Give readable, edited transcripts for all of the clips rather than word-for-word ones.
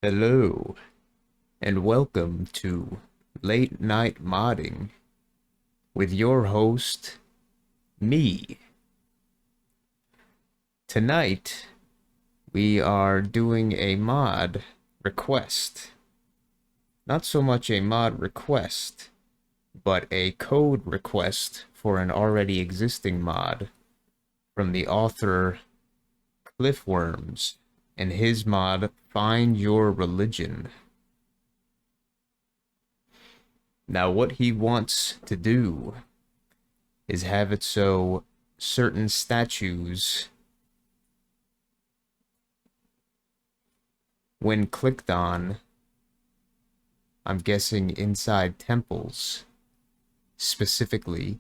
Hello, and welcome to Late Night Modding with your host, me. Tonight, we are doing a mod request. Not so much a mod request, but a code request for an already existing mod from the author Cliffworms and his mod Find Your Religion. Now, what he wants to do is have it so certain statues, when clicked on, I'm guessing inside temples, specifically,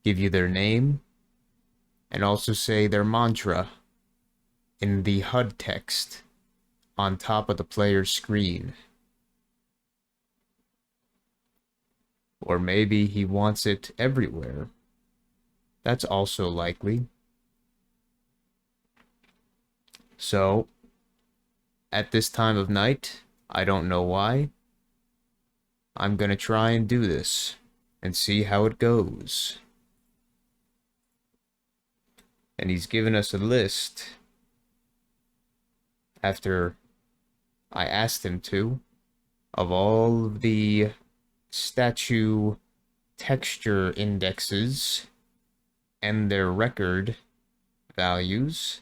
give you their name and also say their mantra in the HUD text on top of the player's screen. Or maybe he wants it everywhere. That's also likely. So, at this time of night, I don't know why, I'm gonna try and do this and see how it goes. And he's given us a list after I asked him to of all of the statue texture indexes and their record values,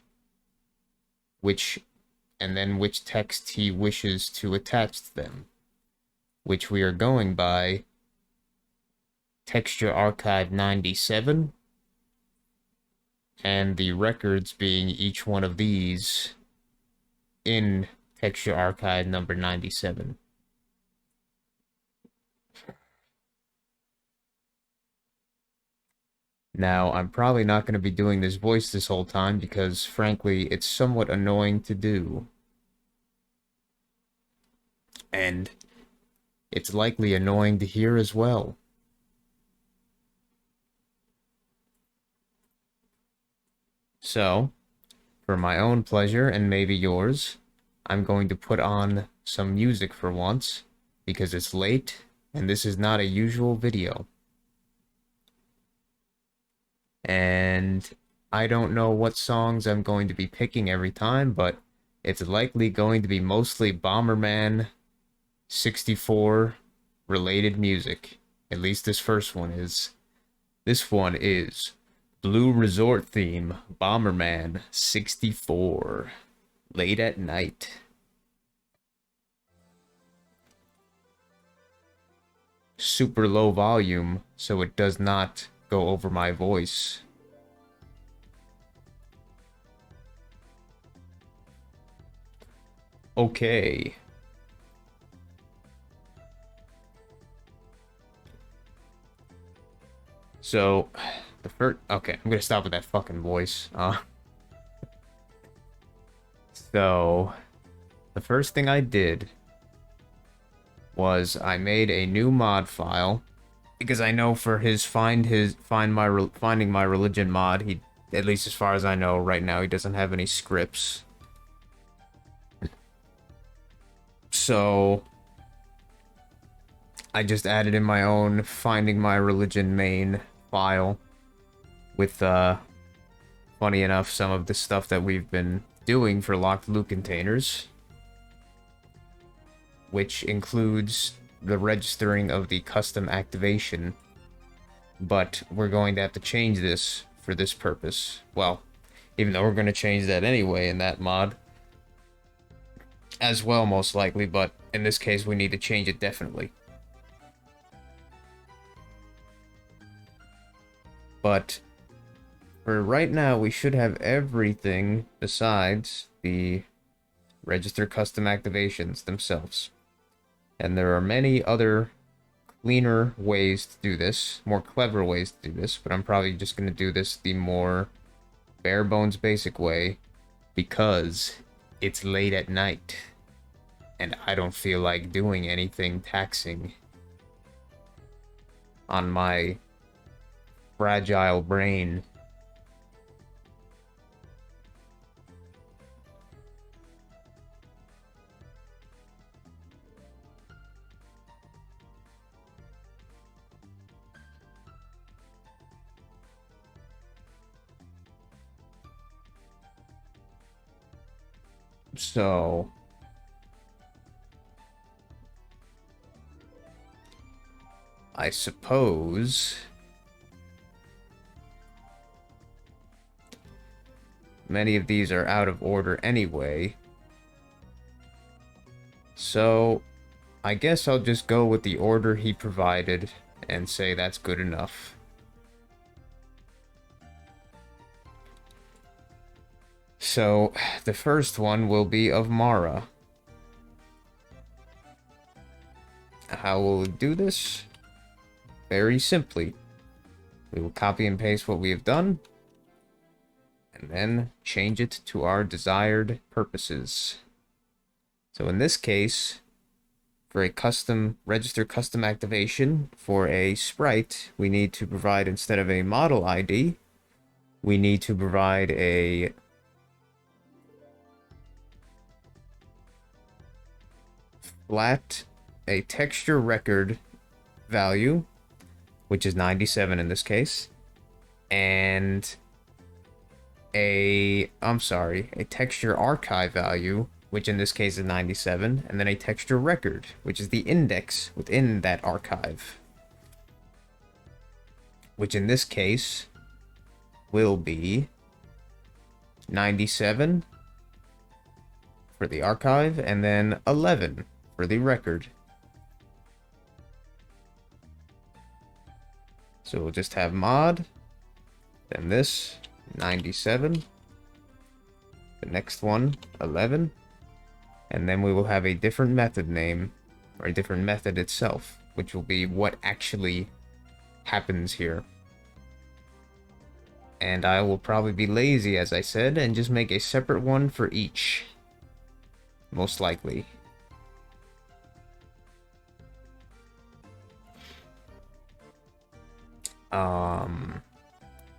and then which text he wishes to attach to them, which we are going by Texture Archive 97, and the records being each one of these in Texture Archive number 97. Now, I'm probably not going to be doing this voice this whole time because, frankly, it's somewhat annoying to do. And it's likely annoying to hear as well. So, for my own pleasure and maybe yours, I'm going to put on some music for once because it's late and this is not a usual video. And I don't know what songs I'm going to be picking every time, but it's likely going to be mostly Bomberman 64 related music. At least this first one is. This one is Blue Resort Theme Bomberman 64 Late at Night. Super low volume so it does not go over my voice. Okay. So, okay, I'm gonna stop with that fucking voice. So, the first thing I did was I made a new mod file because I know for his finding my religion mod, he, at least as far as I know right now, he doesn't have any scripts. So I just added in my own finding my religion main file with funny enough some of the stuff that we've been doing for locked loot containers, which includes the registering of the custom activation, but we're going to have to change this for this purpose. Well, even though we're going to change that anyway in that mod as well, most likely, but in this case we need to change it definitely. But for right now, we should have everything besides the register custom activations themselves. And there are many other cleaner ways to do this, more clever ways to do this, but I'm probably just going to do this the more bare bones basic way because it's late at night and I don't feel like doing anything taxing on my fragile brain. So I suppose many of these are out of order anyway. So I guess I'll just go with the order he provided and say that's good enough. So the first one will be of Mara. How will we do this? Very simply. We will copy and paste what we have done, and then change it to our desired purposes. So in this case, for a custom register custom activation for a sprite, we need to provide, instead of a model ID, we need to provide a texture record value, which is 97 in this case, and a texture archive value, which in this case is 97, and then a texture record, which is the index within that archive, which in this case will be 97 for the archive, and then 11 for the record. So we'll just have mod, then this, 97, the next one, 11, and then we will have a different method name, or a different method itself, which will be what actually happens here. And I will probably be lazy, as I said, and just make a separate one for each. Most likely.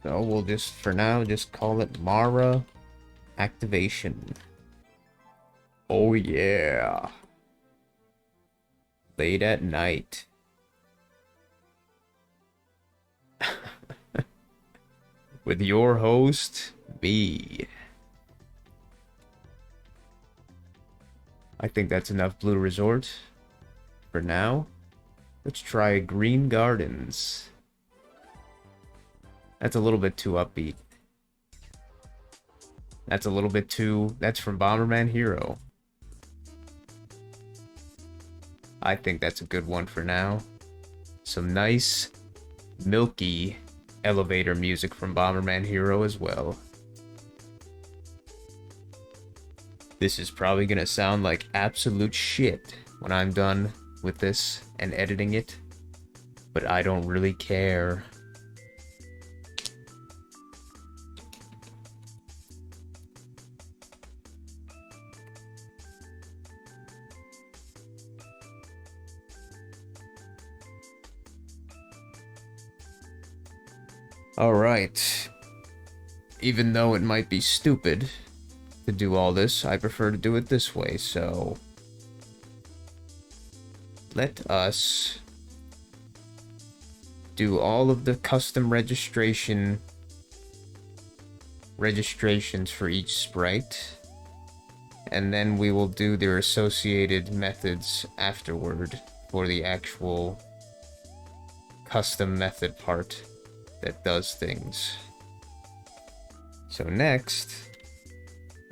So we'll just, for now, just call it Mara activation. Oh yeah. Late at night. With your host, me. I think that's enough Blue Resort. For now, let's try Green Gardens. That's a little bit too upbeat. That's a little bit too... That's from Bomberman Hero. I think that's a good one for now. Some nice, milky elevator music from Bomberman Hero as well. This is probably gonna sound like absolute shit when I'm done with this and editing it, but I don't really care. Alright. Even though it might be stupid to do all this, I prefer to do it this way, so let us do all of the custom registrations for each sprite, and then we will do their associated methods afterward for the actual custom method part that does things. So next,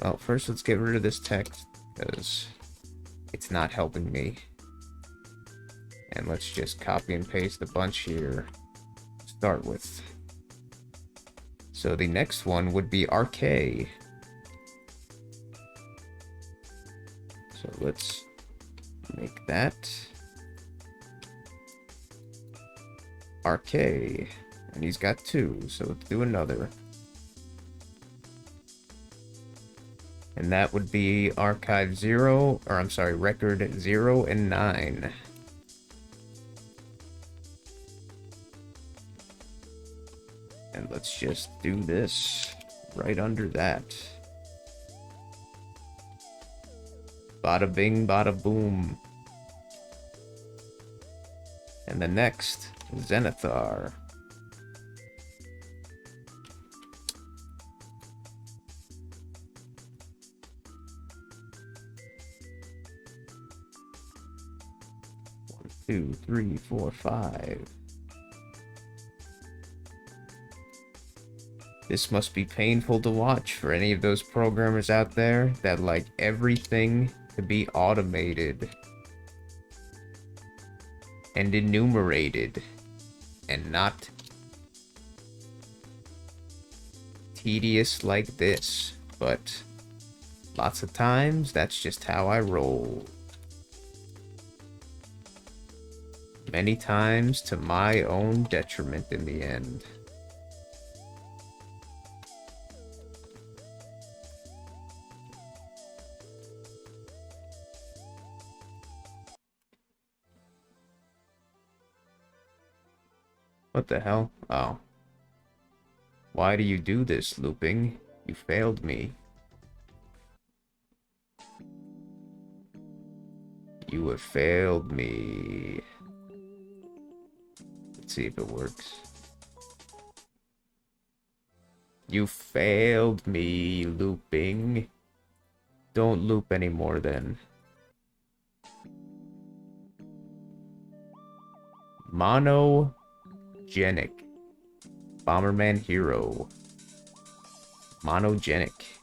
well, first let's get rid of this text because it's not helping me. And let's just copy and paste a bunch here to start with. So the next one would be RK. So let's make that RK. And he's got 2, so let's do another. And that would be archive 0, or I'm sorry, record 0 and 9. And let's just do this right under that. Bada bing, bada boom. And the next, Zenithar. 2, 3, 4, 5. This must be painful to watch for any of those programmers out there that like everything to be automated and enumerated and not tedious like this. But lots of times, that's just how I roll. Many times to my own detriment in the end. What the hell? Oh. Why do you do this, looping? You failed me. You have failed me. Let's see if it works. You failed me, looping. Don't loop anymore then. Monogenic. Bomberman Hero. Monogenic.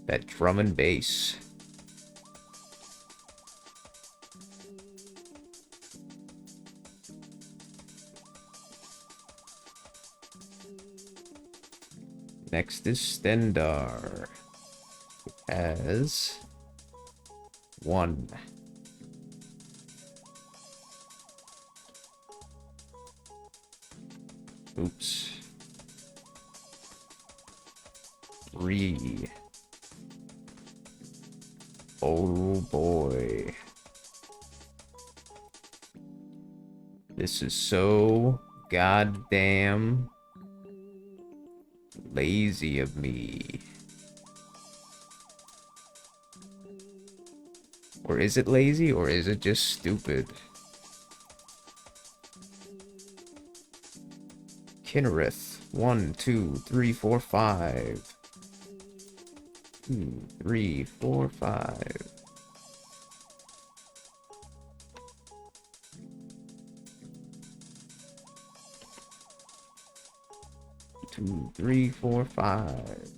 That drum and bass. Next is Stendar. It has 1. Oops. 3. Oh boy. This is so goddamn lazy of me. Or is it lazy, or is it just stupid? Kinnereth. 1, 2, 3, 4, 5. 2, 3, 4, 5. Two, 3, 4, 5.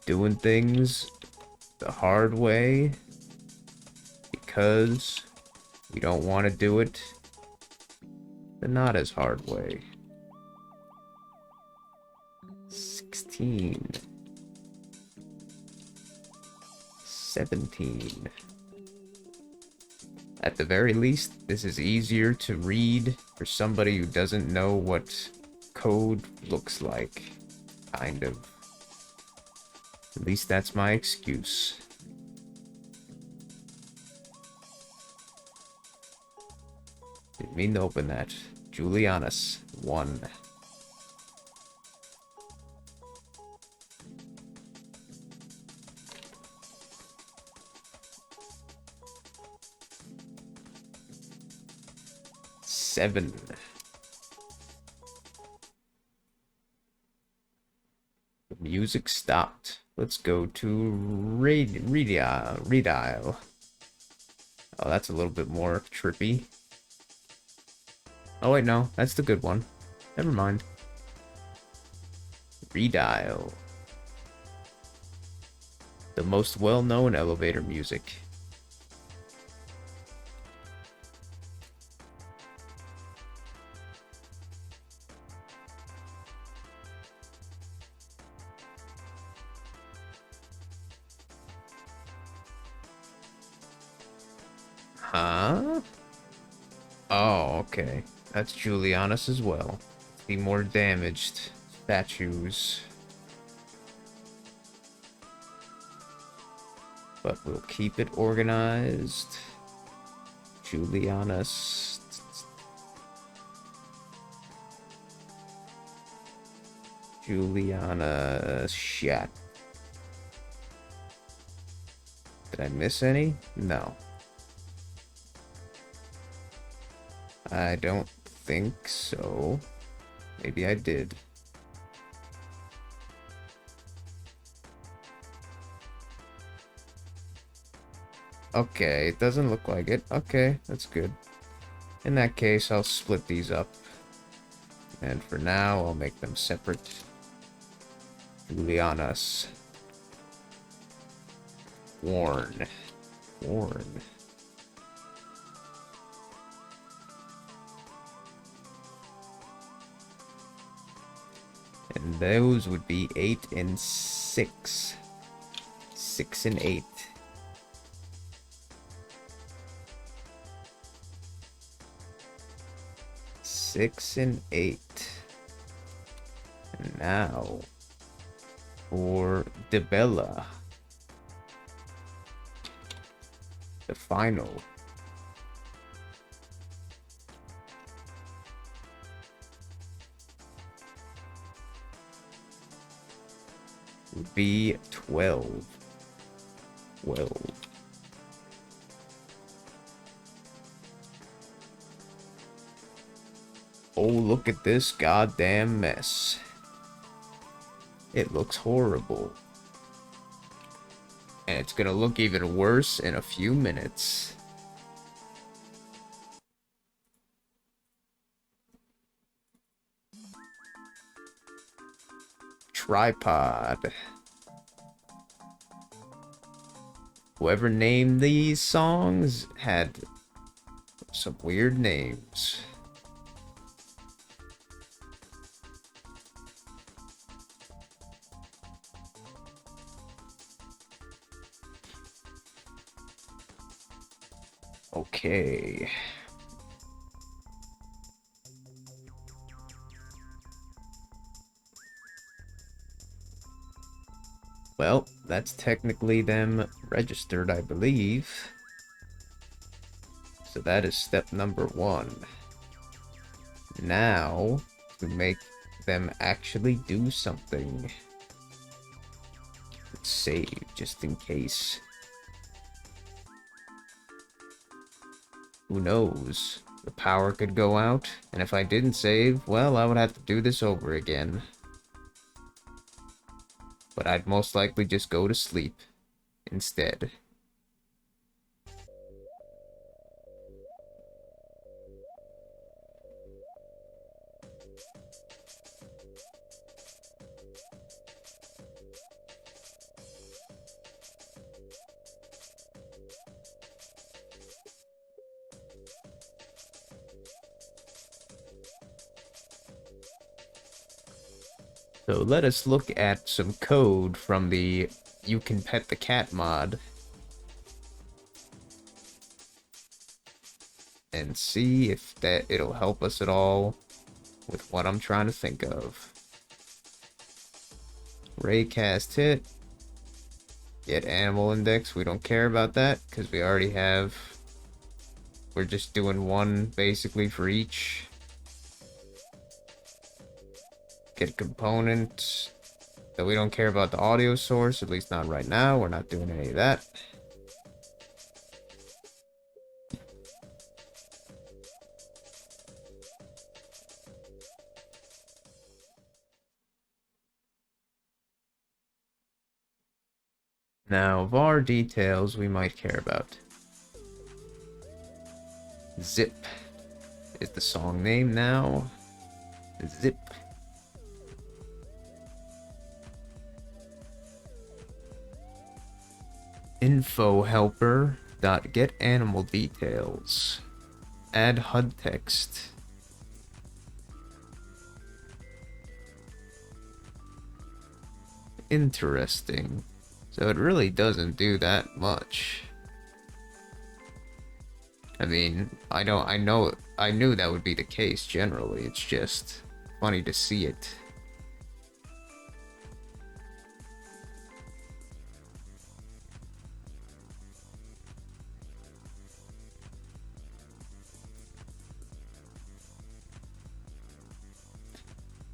Doing things the hard way because we don't want to do it the not as hard way. 16. 17. At the very least, this is easier to read for somebody who doesn't know what code looks like. Kind of. At least that's my excuse. Didn't mean to open that. Julianus. 1. Seven. The music stopped. Let's go to redial. Oh, that's a little bit more trippy. Oh wait, no, that's the good one. Never mind. Redial. The most well-known elevator music. Huh? Oh, okay. That's Julianus as well. The more damaged statues. But we'll keep it organized. Julianus. Juliana Shat. Did I miss any? No. I don't think so. Maybe I did. Okay, it doesn't look like it. Okay, that's good. In that case, I'll split these up. And for now, I'll make them separate. Juliana's. Warn. Warn. And those would be 8 and 6. 6 and 8. Six and 8. And now for Debella. The final. Would be 12. 12. Oh, look at this goddamn mess. It looks horrible. And it's gonna look even worse in a few minutes. Tripod. Whoever named these songs had some weird names. Okay. Well, that's technically them registered, I believe. So that is step number 1. Now, to make them actually do something. Let's save, just in case. Who knows? The power could go out, and if I didn't save, well, I would have to do this over again. But I'd most likely just go to sleep instead. So let us look at some code from the You Can Pet the Cat mod. And see if it'll help us at all with what I'm trying to think of. Raycast hit. Get animal index. We don't care about that because we already have. We're just doing one basically for each. Get component. Though we don't care about the audio source, at least not right now. We're not doing any of that. Now, var details we might care about. Zip is the song name now. Zip. Info helper dot get animal details. Add HUD text. Interesting. So it really doesn't do that much. I mean, I knew that would be the case generally. It's just funny to see it.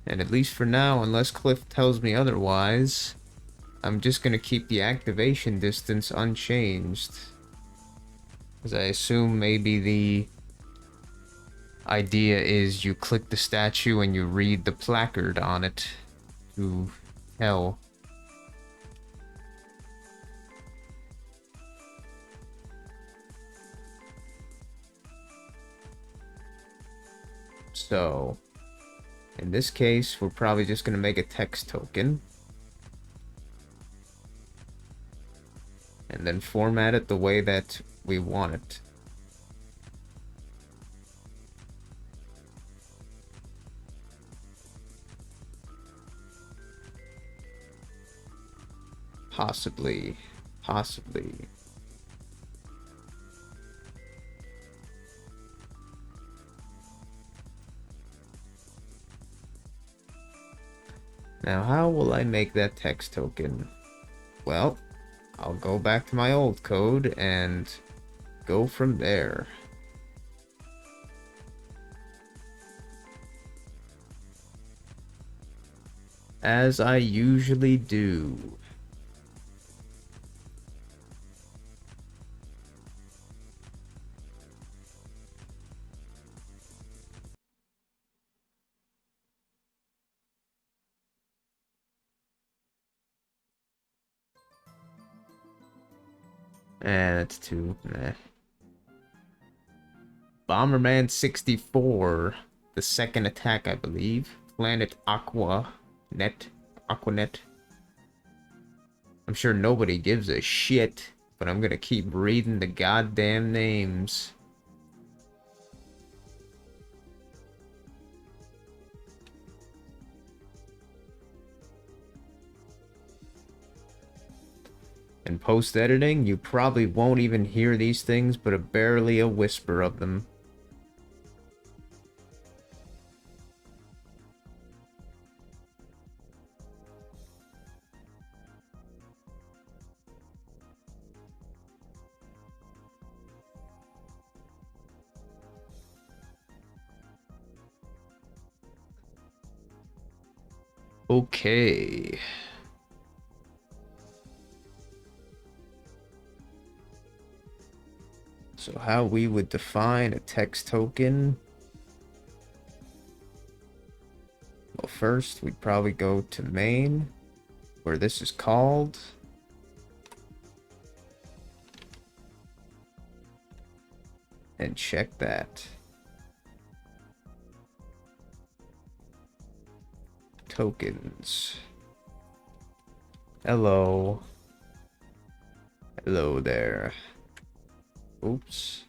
And at least for now, unless Cliff tells me otherwise, I'm just gonna keep the activation distance unchanged. Because I assume maybe the idea is you click the statue and you read the placard on it to tell. So, in this case, we're probably just going to make a text token. And then format it the way that we want it. Possibly. Possibly. Now, how will I make that text token? Well, I'll go back to my old code and go from there. As I usually do. And it's too. Nah. Bomberman 64. The second attack, I believe. Planet Aqua Net. Aquanet. I'm sure nobody gives a shit, but I'm gonna keep reading the goddamn names. In post-editing, you probably won't even hear these things, but barely a whisper of them. Okay. So how we would define a text token? Well, first we'd probably go to main, where this is called. And check that. Tokens. Hello. Hello there. Oops.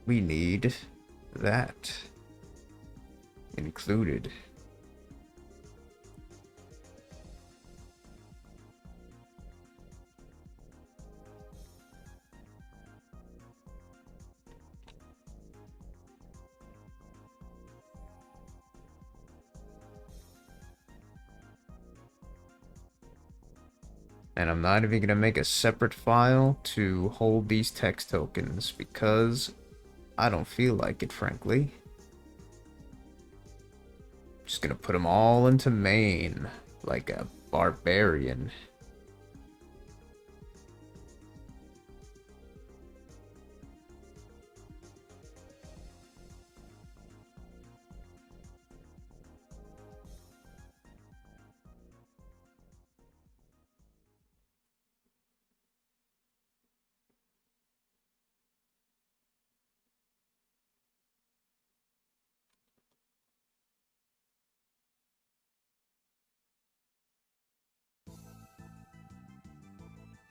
We need that included. And I'm not even going to make a separate file to hold these text tokens because I don't feel like it, frankly. Just going to put them all into main like a barbarian.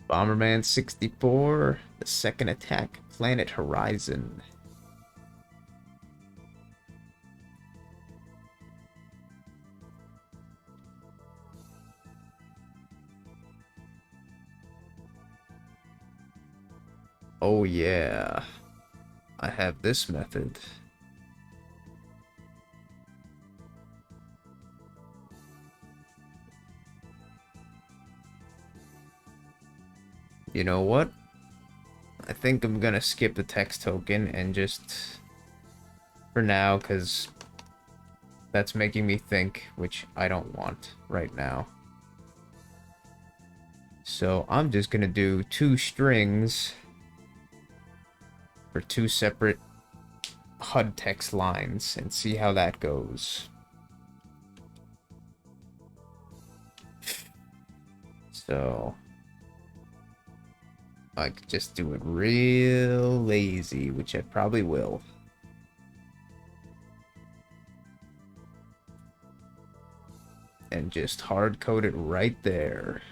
Bomberman 64, the second attack, Planet Horizon. Oh yeah, I have this method. You know what? I think I'm gonna skip the text token and just, for now, because that's making me think, which I don't want right now. So I'm just gonna do 2 strings for 2 separate HUD text lines and see how that goes. So I could just do it real lazy, which I probably will. And just hard code it right there.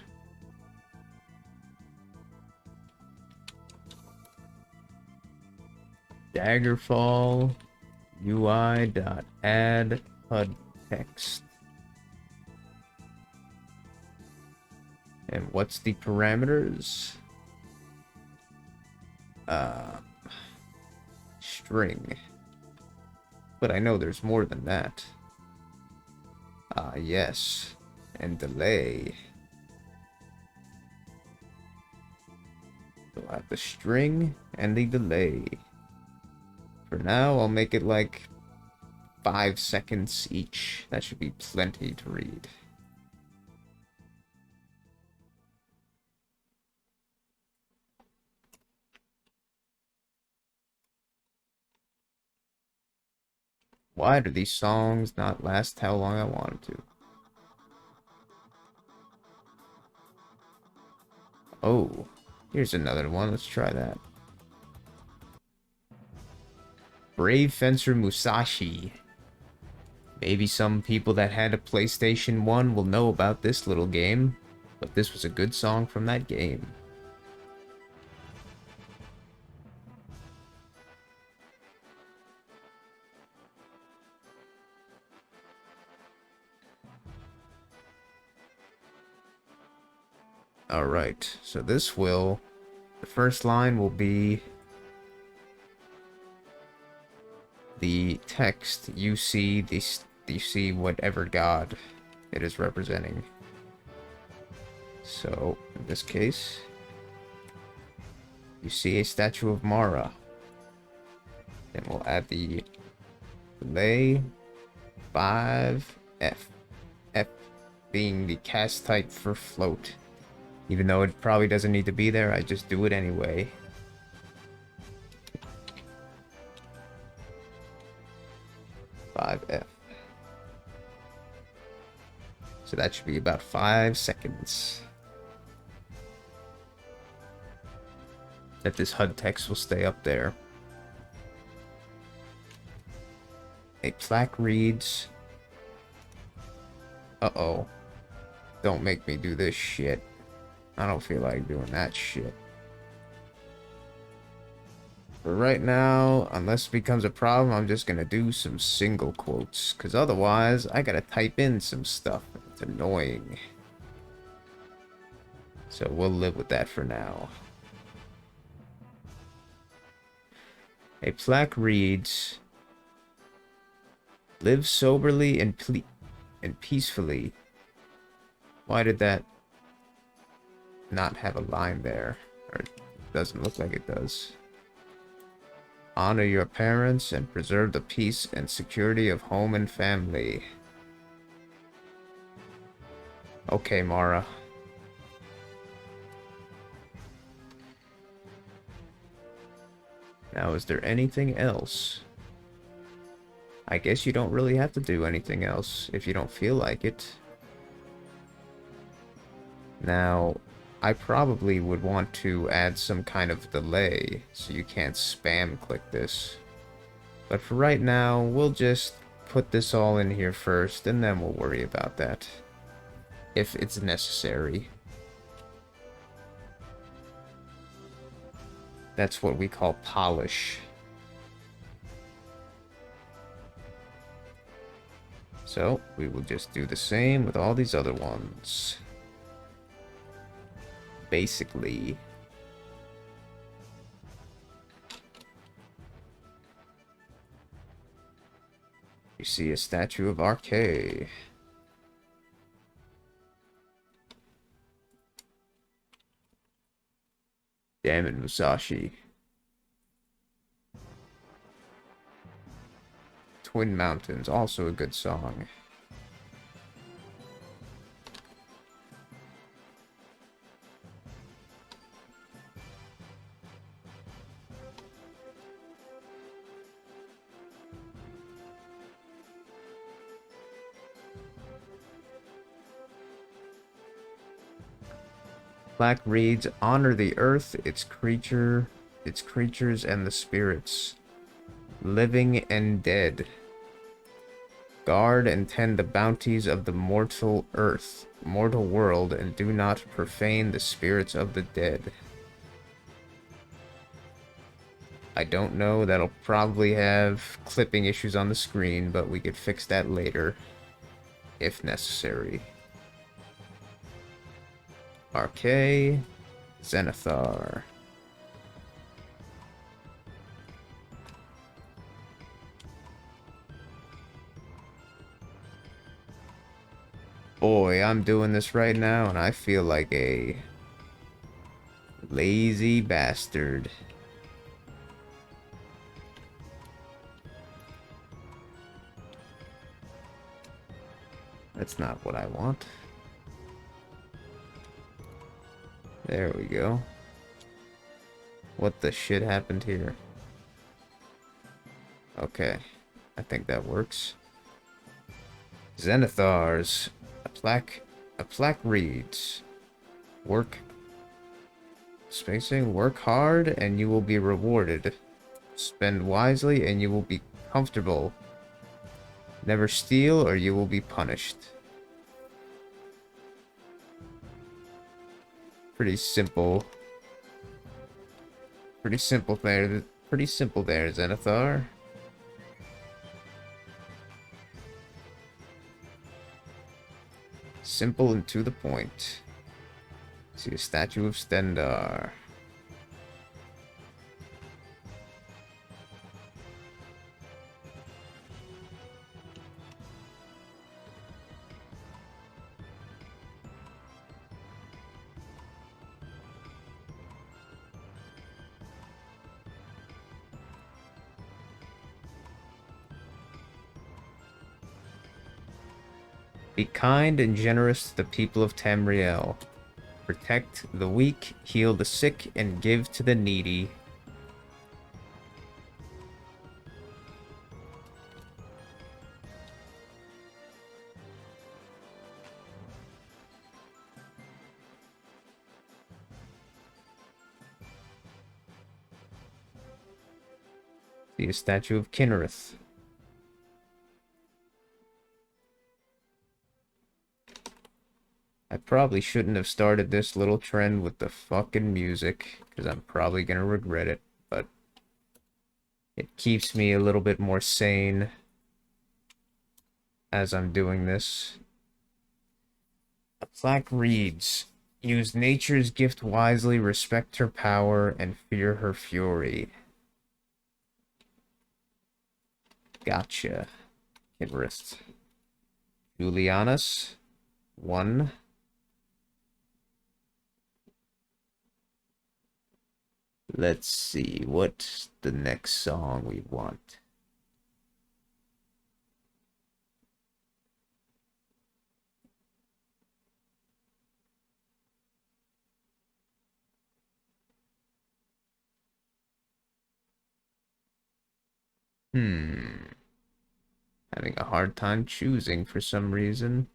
Daggerfall UI.add HUD text. And what's the parameters? String. But I know there's more than that. Yes. And delay. So I have the string and the delay. For now, I'll make it like 5 seconds each. That should be plenty to read. Why do these songs not last how long I want them to? Oh, here's another one. Let's try that. Brave Fencer Musashi. Maybe some people that had a PlayStation 1 will know about this little game, but this was a good song from that game. Alright, so this will... The first line will be... the text, you see whatever god it is representing. So, in this case, you see a statue of Mara. Then we'll add the delay 5F. F being the cast type for float. Even though it probably doesn't need to be there, I just do it anyway. F. So that should be about 5 seconds. That this HUD text will stay up there. A plaque reads... Uh-oh. Don't make me do this shit. I don't feel like doing that shit. But right now, unless it becomes a problem, I'm just gonna do some single quotes. Because otherwise, I gotta type in some stuff. It's annoying. So we'll live with that for now. A plaque reads, live soberly and peacefully. Why did that not have a line there? Or it doesn't look like it does. Honor your parents and preserve the peace and security of home and family. Okay, Mara. Now, is there anything else? I guess you don't really have to do anything else if you don't feel like it. Now, I probably would want to add some kind of delay so you can't spam click this. But for right now, we'll just put this all in here first and then we'll worry about that. If it's necessary. That's what we call polish. So, we will just do the same with all these other ones. Basically. You see a statue of RK. Damn it, Musashi. Twin Mountains, also a good song. plaque reads, "Honor the earth, its creatures, and the spirits, living and dead. Guard and tend the bounties of the mortal world, and do not profane the spirits of the dead." I don't know, that'll probably have clipping issues on the screen, but we could fix that later, if necessary. RK, Zenithar. Boy, I'm doing this right now, and I feel like a lazy bastard. That's not what I want. There we go. What the shit happened here? Okay, I think that works. Zenithars. A plaque reads, work hard and you will be rewarded. Spend wisely and you will be comfortable. Never steal or you will be punished. Pretty simple. Pretty simple there, Zenithar. Simple and to the point. See a statue of Stendar. Be kind and generous to the people of Tamriel. Protect the weak, heal the sick, and give to the needy. See a statue of Kinnereth. I probably shouldn't have started this little trend with the fucking music, because I'm probably gonna regret it, but it keeps me a little bit more sane as I'm doing this. A plaque reads, use nature's gift wisely, respect her power, and fear her fury. Gotcha. Kinnereth. Julianus. 1. Let's see, what's the next song we want? Having a hard time choosing for some reason.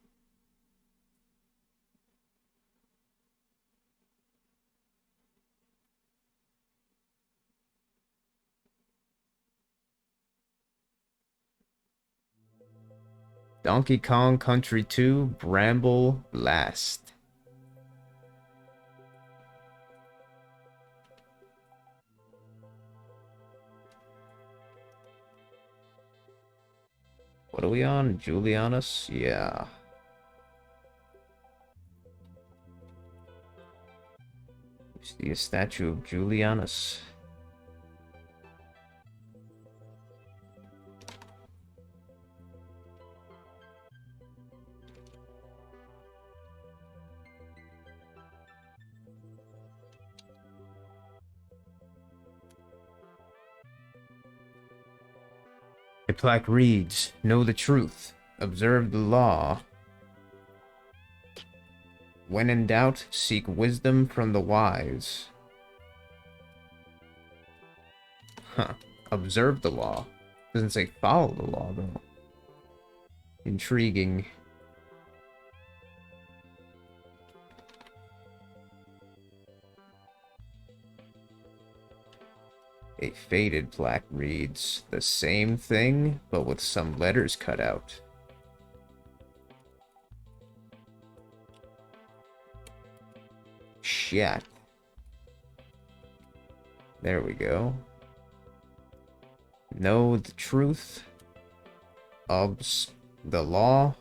Donkey Kong Country 2 Bramble Blast. What are we on? Julianus? Yeah. See a statue of Julianus. A plaque reads, know the truth, observe the law. When in doubt, seek wisdom from the wise. Huh. Observe the law. Doesn't say follow the law, though. Intriguing. A faded plaque reads the same thing, but with some letters cut out. Shit. There we go. Know the truth of the law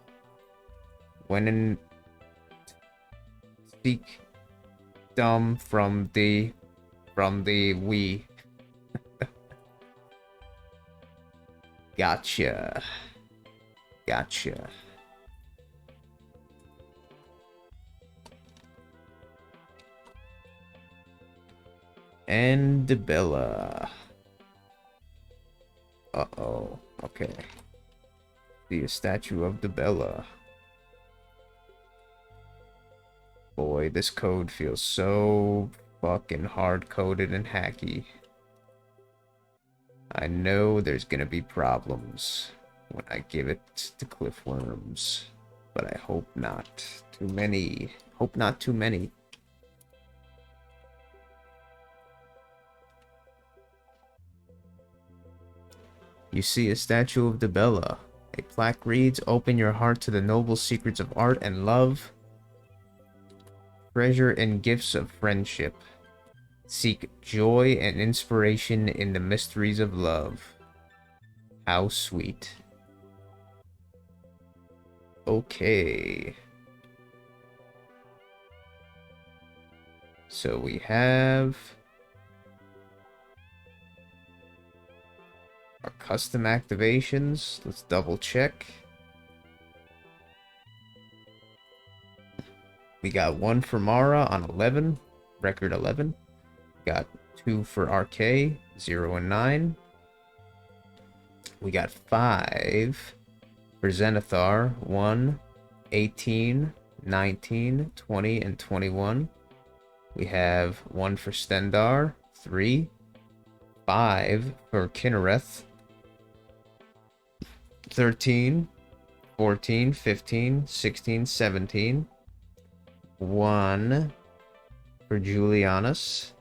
when in speak dumb from the we. Gotcha. Gotcha. And Bella. Uh-oh. Okay. The statue of Bella. Boy, this code feels so fucking hard-coded and hacky. I know there's gonna be problems when I give it to Cliffworms, but I hope not too many. Hope not too many. You see a statue of Bella. A plaque reads, "Open your heart to the noble secrets of art and love. Treasure and gifts of friendship. Seek joy and inspiration in the mysteries of love." How sweet. Okay. So we have our custom activations. Let's double check. We got one for Mara on 11, record 11. Got 2 for RK, 0 and 9. We got 5 for Zenithar, 1, 18, 19, 20, and 21. We have 1 for Stendar, 3, 5 for Kinnereth, 13, 14, 15, 16, 17. 1 for Julianus,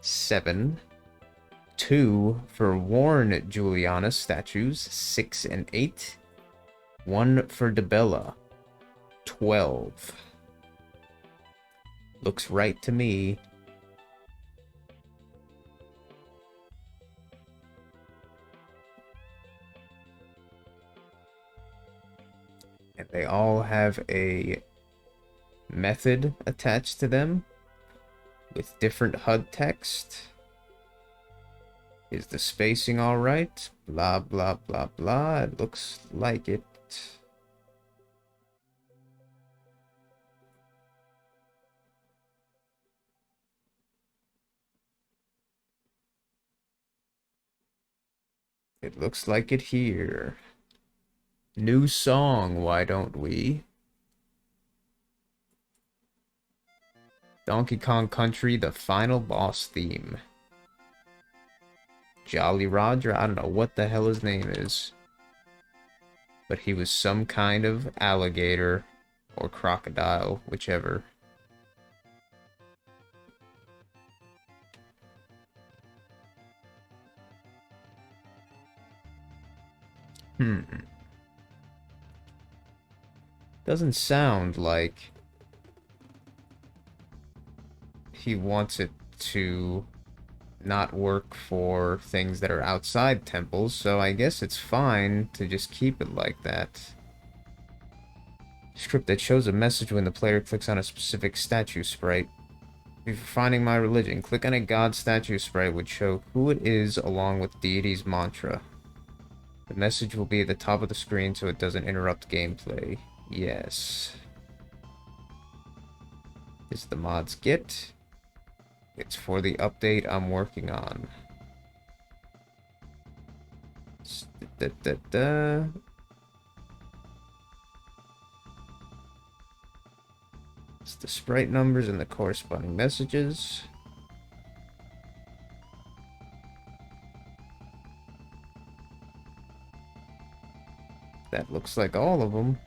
7. 2 for worn Julianus statues, 6 and 8. 1 for Bella, 12. Looks right to me. And they all have a method attached to them with different HUD text. Is the spacing all right? Blah, blah, blah, blah. It looks like it. It looks like it here. New song, why don't we? Donkey Kong Country, the final boss theme. Jolly Roger, I don't know what the hell his name is. But he was some kind of alligator or crocodile, whichever. Doesn't sound like he wants it to not work for things that are outside temples, so I guess it's fine to just keep it like that. Script that shows a message when the player clicks on a specific statue sprite. Before finding my religion, click on a god statue sprite which show who it is along with deity's mantra. The message will be at the top of the screen so it doesn't interrupt gameplay. Yes. Is the mods Git? It's for the update I'm working on. It's the sprite numbers and the corresponding messages. That looks like all of them.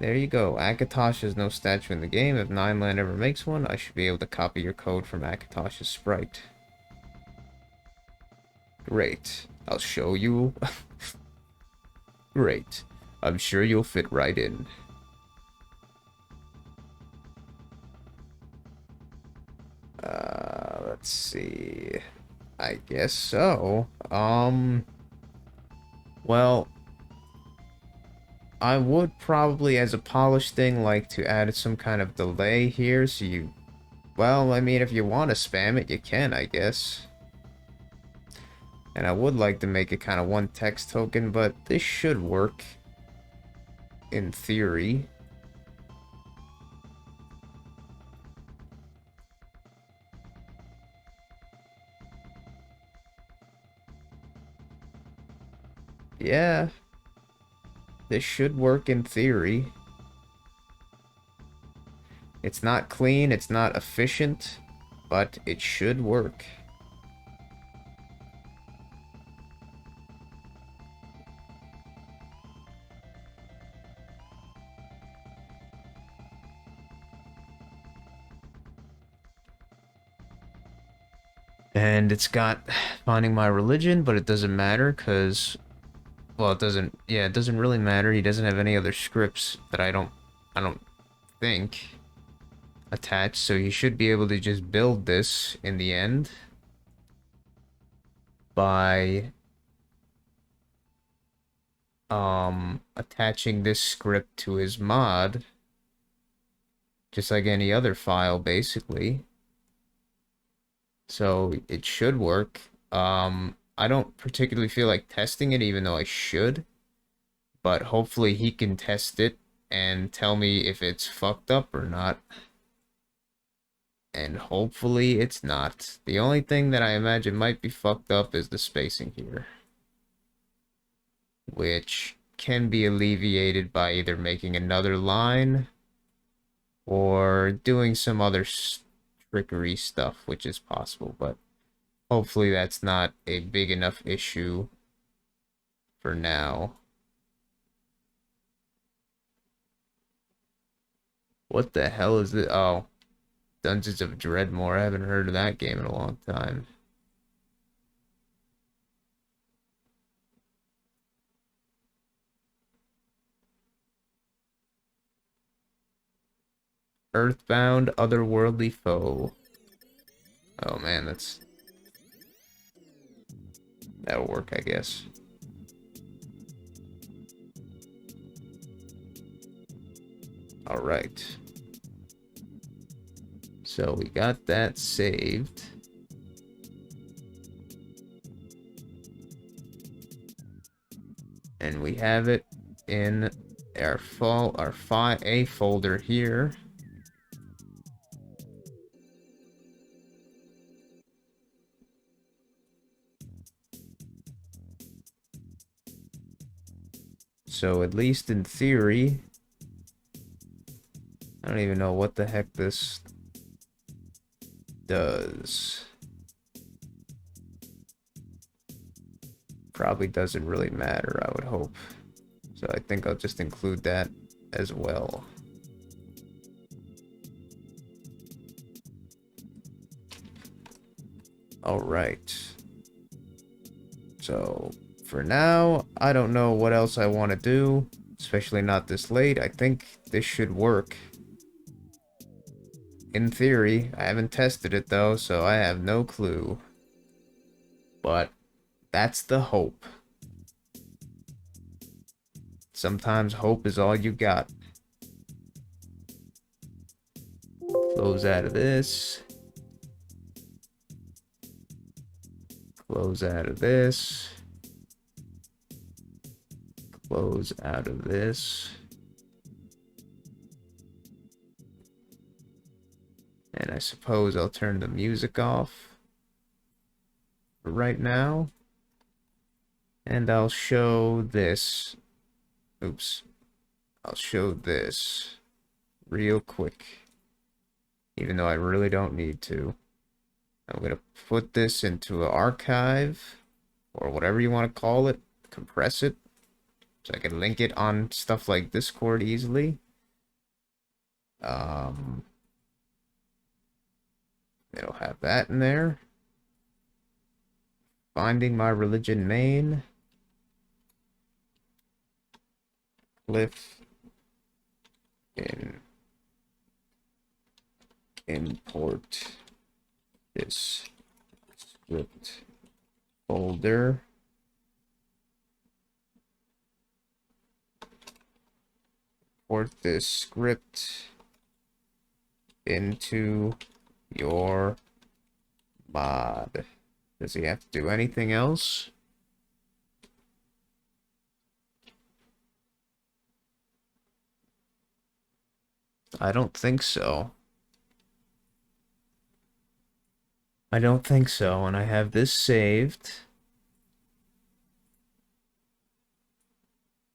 There you go. Akatosh has no statue in the game. If Nineland ever makes one, I should be able to copy your code from Akatosh's sprite. Great. I'll show you. Great. I'm sure you'll fit right in. Let's see. I guess so. Well, I would probably, as a polish thing, like to add some kind of delay here, so you... Well, I mean, if you want to spam it, you can, I guess. And I would like to make it kind of one text token, but this should work in theory. Yeah, this should work in theory. It's not clean, it's not efficient, but it should work. And it's got finding my religion, but it doesn't matter because, well, it doesn't really matter. He doesn't have any other scripts that I don't think attached, so he should be able to just build this in the end by attaching this script to his mod, just like any other file, basically. So it should work. I don't particularly feel like testing it, even though I should. But hopefully he can test it and tell me if it's fucked up or not. And hopefully it's not. The only thing that I imagine might be fucked up is the spacing here, which can be alleviated by either making another line or doing some other trickery stuff, which is possible, but hopefully that's not a big enough issue for now. What the hell is it? Oh, Dungeons of Dreadmore. I haven't heard of that game in a long time. Earthbound Otherworldly Foe. Oh man, that'll work, I guess. All right. So we got that saved. And we have it in our A folder here. So at least in theory, I don't even know what the heck this does. Probably doesn't really matter, I would hope. So I think I'll just include that as well. All right. So for now, I don't know what else I want to do, especially not this late. I think this should work. In theory, I haven't tested it though, so I have no clue. But that's the hope. Sometimes hope is all you got. Close out of this. Close out of this. Close out of this. And I suppose I'll turn the music off for right now. And I'll show this. Oops. I'll show this real quick. Even though I really don't need to. I'm going to put this into an archive, or whatever you want to call it, compress it, so I can link it on stuff like Discord easily. It'll have that in there. finding my religion main. Cliff in import this script folder. Import this script into your mod. Does he have to do anything else? I don't think so. I don't think so, and I have this saved.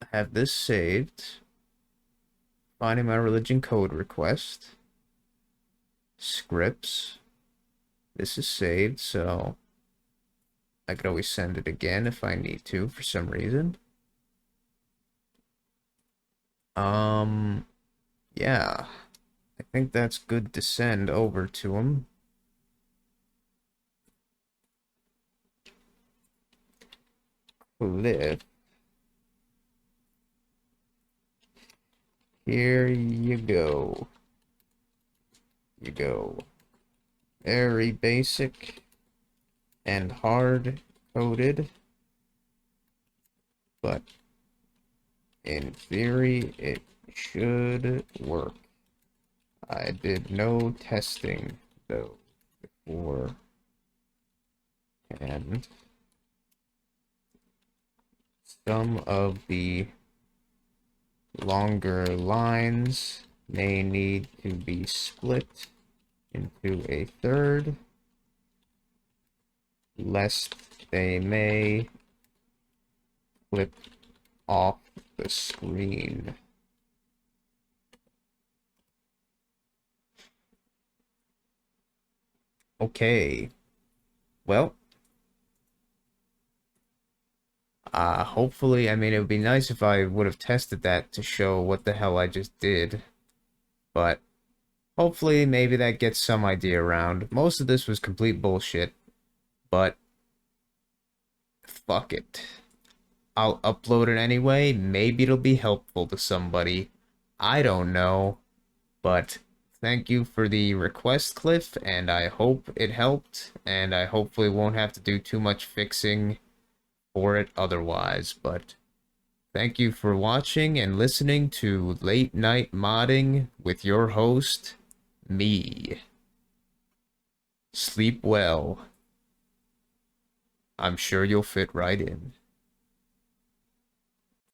I have this saved. Finding my religion code request. Scripts. This is saved, so I could always send it again if I need to for some reason. Yeah. I think that's good to send over to him. Cliff. Here you go. You go. Very basic and hard coded, but in theory it should work. I did no testing though before, and some of the longer lines may need to be split into a third, lest they may flip off the screen. Okay, well, hopefully, I mean, it would be nice if I would have tested that to show what the hell I just did, but hopefully maybe that gets some idea around. Most of this was complete bullshit, but fuck it. I'll upload it anyway. Maybe it'll be helpful to somebody. I don't know, but thank you for the request, Cliff, and I hope it helped, and I hopefully won't have to do too much fixing for it otherwise, but thank you for watching and listening to Late Night Modding with your host, me. Sleep well. I'm sure you'll fit right in.